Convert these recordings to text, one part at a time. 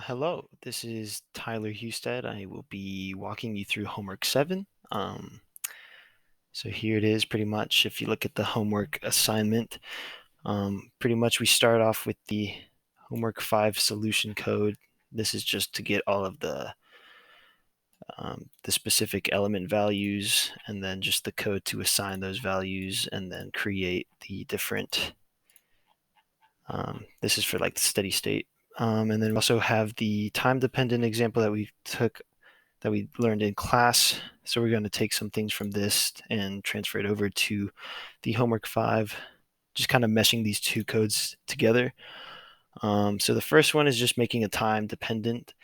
Hello, this is Tyler Husted. I will be walking you through homework 7. So here it is pretty much. If you look at the homework assignment, pretty much we start off with the homework 5 solution code. This is just to get all of the specific element values and then just the code to assign those values and then create the different, this is for like the steady state. And then we also have the time-dependent example that we learned in class. So we're going to take some things from this and transfer it over to the homework 5, just kind of meshing these two codes together. So the first one is just making a time dependent.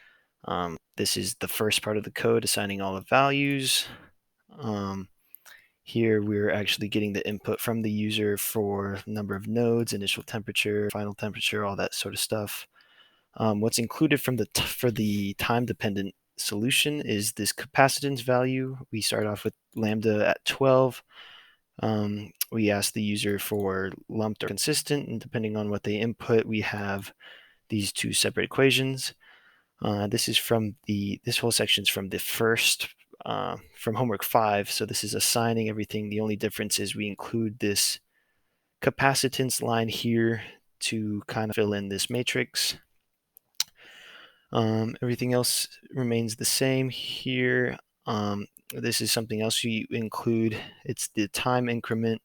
This is the first part of the code, assigning all the values. Here we're actually getting the input from the user for number of nodes, initial temperature, final temperature, all that sort of stuff. What's included from for the time-dependent solution is this capacitance value. We start off with lambda at 12. We ask the user for lumped or consistent, and depending on what they input, we have these two separate equations. This whole section is from the first, from homework 5. So this is assigning everything. The only difference is we include this capacitance line here to kind of fill in this matrix. Everything else remains the same here. This is something else you include. It's the time increment,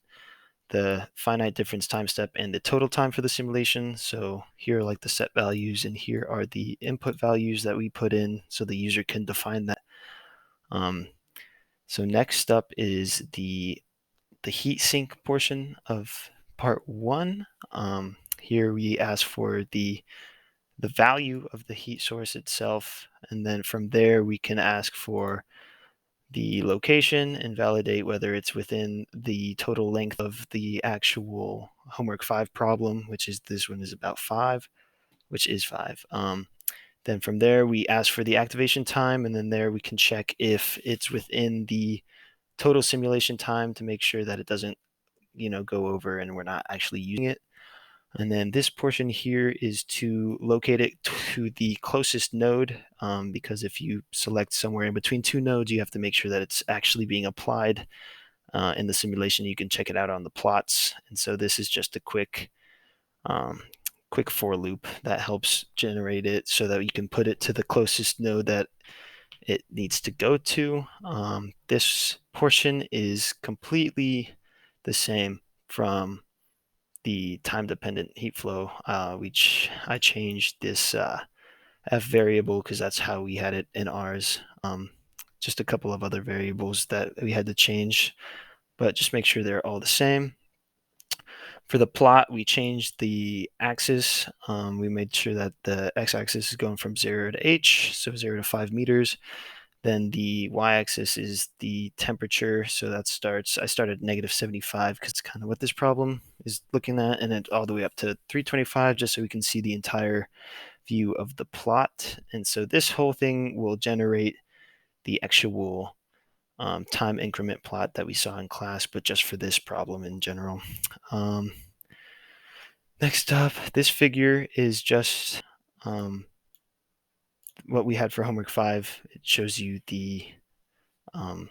the finite difference time step, and the total time for the simulation. So here are like the set values, and here are the input values that we put in so the user can define that. So next up is the heat sink portion of part 1. Here we ask for the value of the heat source itself, and then from there we can ask for the location and validate whether it's within the total length of the actual homework 5 problem, which is this one is about 5, which is 5. Then from there we ask for the activation time, and then there we can check if it's within the total simulation time to make sure that it doesn't go over and we're not actually using it. And then this portion here is to locate it to the closest node, because if you select somewhere in between two nodes, you have to make sure that it's actually being applied in the simulation. You can check it out on the plots. And so this is just a quick for loop that helps generate it so that you can put it to the closest node that it needs to go to. This portion is completely the same from the time-dependent heat flow. I changed this f variable because that's how we had it in ours. Just a couple of other variables that we had to change, but just make sure they're all the same. For the plot, we changed the axis. We made sure that the x-axis is going from 0 to h, so 0 to 5 meters. Then the y-axis is the temperature, so I started -75 because it's kind of what this problem is looking at, and then all the way up to 325 just so we can see the entire view of the plot. And so this whole thing will generate the actual time increment plot that we saw in class, but just for this problem in general. Next up, this figure is just what we had for homework 5. It shows you the what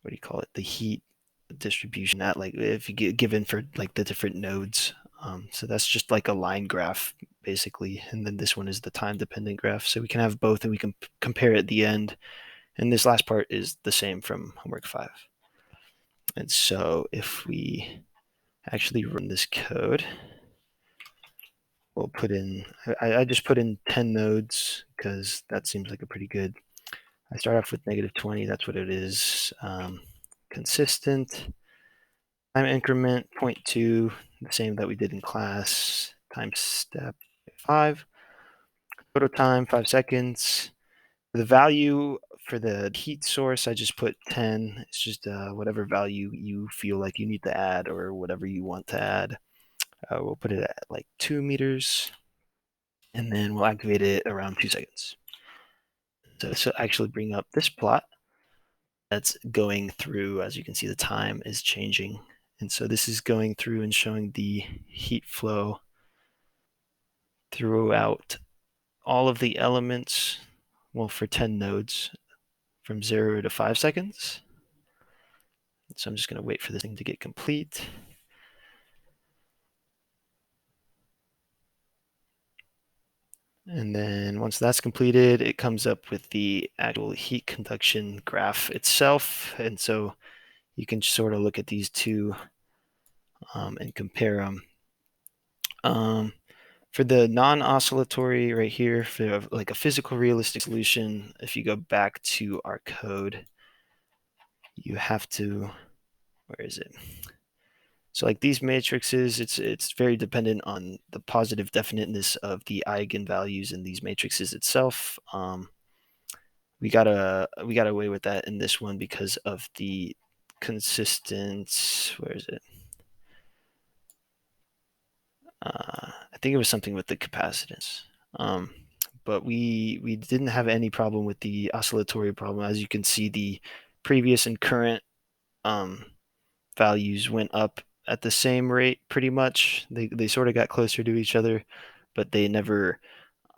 do you call it? The heat distribution at like if you get given for like the different nodes. So that's just like a line graph basically, and then this one is the time dependent graph. So we can have both, and we can compare at the end. And this last part is the same from homework 5. And so if we actually run this code, we'll put in, I just put in 10 nodes because that seems like a pretty good, I start off with -20, that's what it is. Consistent, time increment 0.2, the same that we did in class, time step 5, total time 5 seconds. The value for the heat source, I just put 10. It's just whatever value you feel like you need to add or whatever you want to add. We'll put it at like 2 meters, and then we'll activate it around 2 seconds. So this will actually bring up this plot that's going through. As you can see, the time is changing. And so this is going through and showing the heat flow throughout all of the elements, well, for 10 nodes from 0 to 5 seconds. So I'm just going to wait for this thing to get complete. And then once that's completed, it comes up with the actual heat conduction graph itself. And so you can sort of look at these two and compare them. For the non-oscillatory right here, for like a physical realistic solution, if you go back to our code, you have to, where is it? So like these matrices, it's very dependent on the positive definiteness of the eigenvalues in these matrices itself. We got away with that in this one because of the consistent, where is it? I think it was something with the capacitance. But we didn't have any problem with the oscillatory problem. As you can see, the previous and current values went up at the same rate pretty much. They sort of got closer to each other, but they never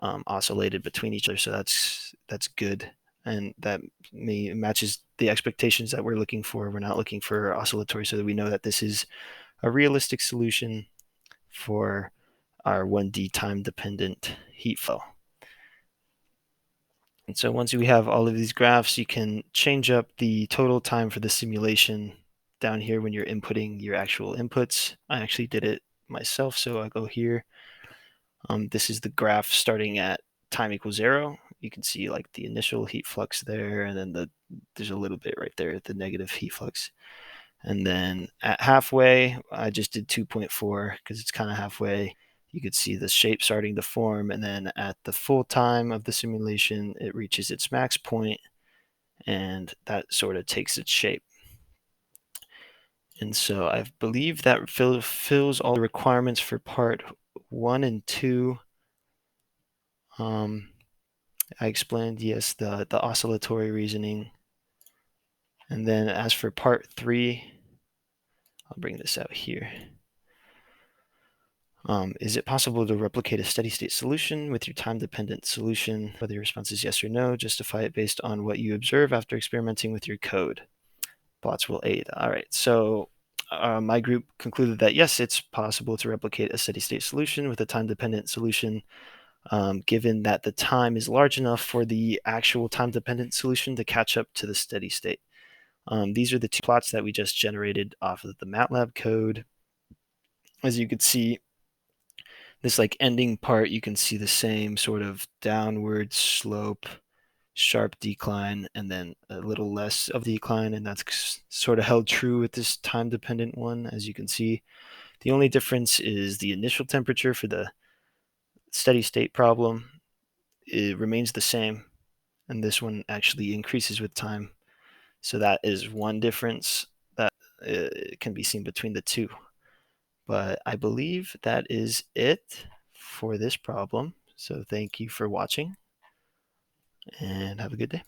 oscillated between each other. So that's good, and that matches the expectations that we're looking for. We're not looking for oscillatory, so that we know that this is a realistic solution for our 1D time dependent heat flow. And so once we have all of these graphs, you can change up the total time for the simulation down here when you're inputting your actual inputs. I actually did it myself, so I go here. This is the graph starting at time equals 0. You can see like the initial heat flux there, and then there's a little bit right there, the negative heat flux. And then at halfway, I just did 2.4 because it's kind of halfway. You could see the shape starting to form, and then at the full time of the simulation, it reaches its max point, and that sort of takes its shape. And so I believe that fills all the requirements for part 1 and 2. I explained, yes, the oscillatory reasoning. And then as for part 3, I'll bring this out here. Is it possible to replicate a steady state solution with your time-dependent solution? Whether your response is yes or no, justify it based on what you observe after experimenting with your code. Plots will aid. All right, so my group concluded that yes, it's possible to replicate a steady state solution with a time-dependent solution, given that the time is large enough for the actual time-dependent solution to catch up to the steady state. These are the two plots that we just generated off of the MATLAB code. As you could see, this like ending part, you can see the same sort of downward slope, sharp decline, and then a little less of decline, and that's sort of held true with this time-dependent one, as you can see. The only difference is the initial temperature for the steady state problem. It remains the same, and this one actually increases with time. So that is one difference that can be seen between the two. But I believe that is it for this problem. So thank you for watching and have a good day.